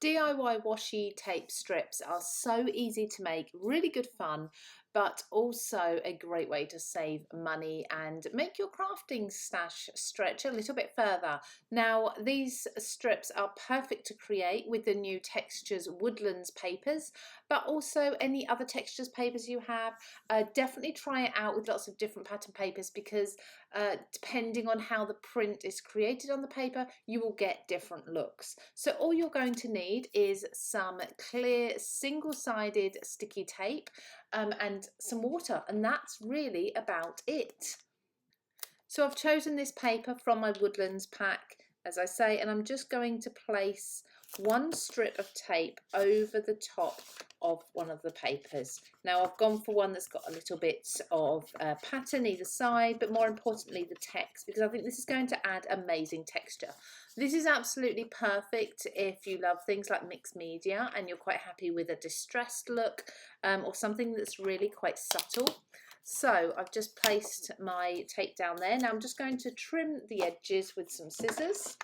DIY washi tape strips are so easy to make, really good fun, but also a great way to save money and make your crafting stash stretch a little bit further. Now, these strips are perfect to create with the new Textures Woodlands papers, but also any other Textures papers you have. Definitely try it out with lots of different pattern papers because depending on how the print is created on the paper, you will get different looks. So all you're going to need is some clear single-sided sticky tape and some water, and that's really about it. So I've chosen this paper from my Woodlands pack, as I say, and I'm just going to place one strip of tape over the top of one of the papers. Now I've gone for one that's got a little bit of pattern either side, but more importantly the text, because I think this is going to add amazing texture. This is absolutely perfect if you love things like mixed media and you're quite happy with a distressed look or something that's really quite subtle. So I've just placed my tape down there. Now I'm just going to trim the edges with some scissors.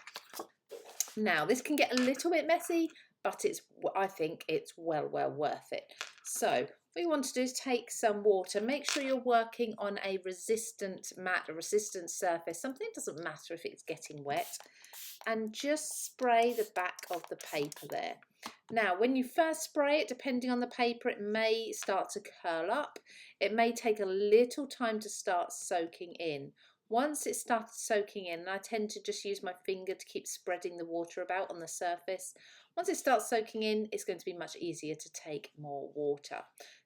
Now this can get a little bit messy, but I think it's well worth it. So what you want to do is take some water. Make sure you're working on a resistant mat, a resistant surface. Something doesn't matter if it's getting wet. And just spray the back of the paper there. Now, when you first spray it, depending on the paper, it may start to curl up. It may take a little time to start soaking in. Once it started soaking in, and I tend to just use my finger to keep spreading the water about on the surface. Once it starts soaking in, it's going to be much easier to take more water.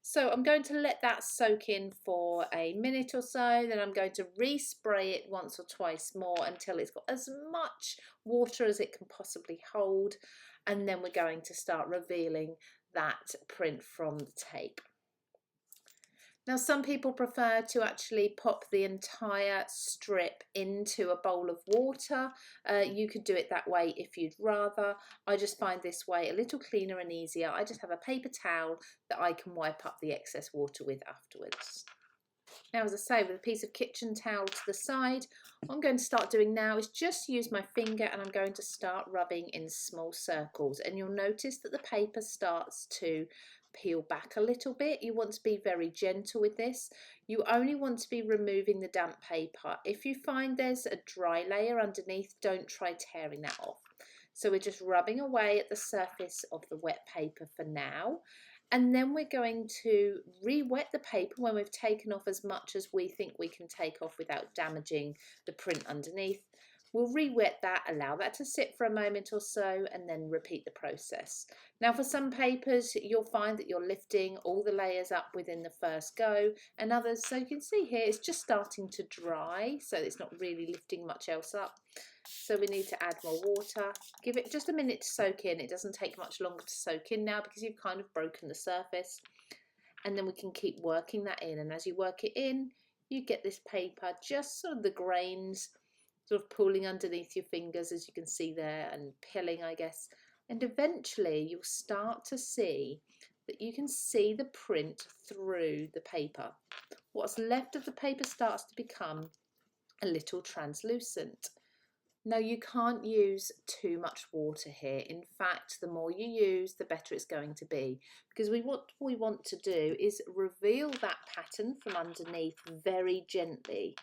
So I'm going to let that soak in for a minute or so, then I'm going to respray it once or twice more until it's got as much water as it can possibly hold, and then we're going to start revealing that print from the tape. Now some people prefer to actually pop the entire strip into a bowl of water. You could do it that way if you'd rather. I just find this way a little cleaner and easier. I just have a paper towel that I can wipe up the excess water with afterwards. Now, as I say, with a piece of kitchen towel to the side, what I'm going to start doing now is just use my finger and I'm going to start rubbing in small circles, and you'll notice that the paper starts to peel back a little bit. You want to be very gentle with this. You only want to be removing the damp paper. If you find there's a dry layer underneath, don't try tearing that off. So we're just rubbing away at the surface of the wet paper for now. And then we're going to re-wet the paper when we've taken off as much as we think we can take off without damaging the print underneath. We'll re-wet that, allow that to sit for a moment or so, and then repeat the process. Now for some papers, you'll find that you're lifting all the layers up within the first go, and others, so you can see here, it's just starting to dry, so it's not really lifting much else up. So we need to add more water. Give it just a minute to soak in. It doesn't take much longer to soak in now because you've kind of broken the surface. And then we can keep working that in. And as you work it in, you get this paper, just sort of the grains sort of pooling underneath your fingers, as you can see there, and peeling, I guess. And eventually you'll start to see that you can see the print through the paper. What's left of the paper starts to become a little translucent. Now you can't use too much water here. In fact, the more you use, the better it's going to be, because what we want to do is reveal that pattern from underneath very gently.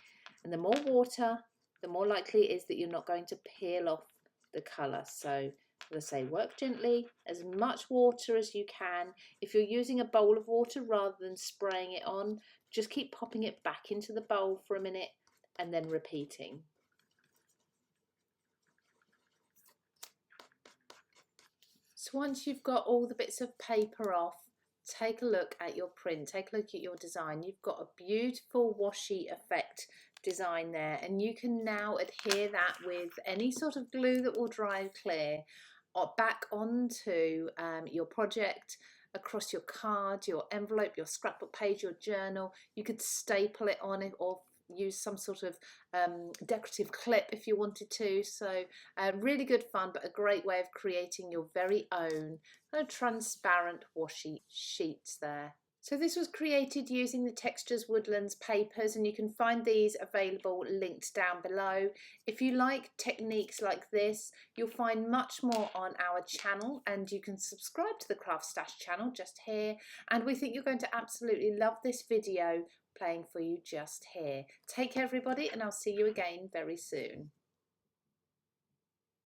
And the more water, the more likely it is that you're not going to peel off the colour. So as I say, work gently, as much water as you can. If you're using a bowl of water rather than spraying it on, just keep popping it back into the bowl for a minute and then repeating. So once you've got all the bits of paper off, take a look at your print, take a look at your design. You've got a beautiful washi effect design there, and you can now adhere that with any sort of glue that will dry clear or back onto your project, across your card, your envelope, your scrapbook page, your journal. You could staple it on it or use some sort of decorative clip if you wanted to. So really good fun, but a great way of creating your very own kind of transparent washi sheets there. So this was created using the Textures Woodlands papers, and you can find these available linked down below. If you like techniques like this, you'll find much more on our channel, and you can subscribe to the CraftStash channel just here. And we think you're going to absolutely love this video playing for you just here. Take care everybody, and I'll see you again very soon.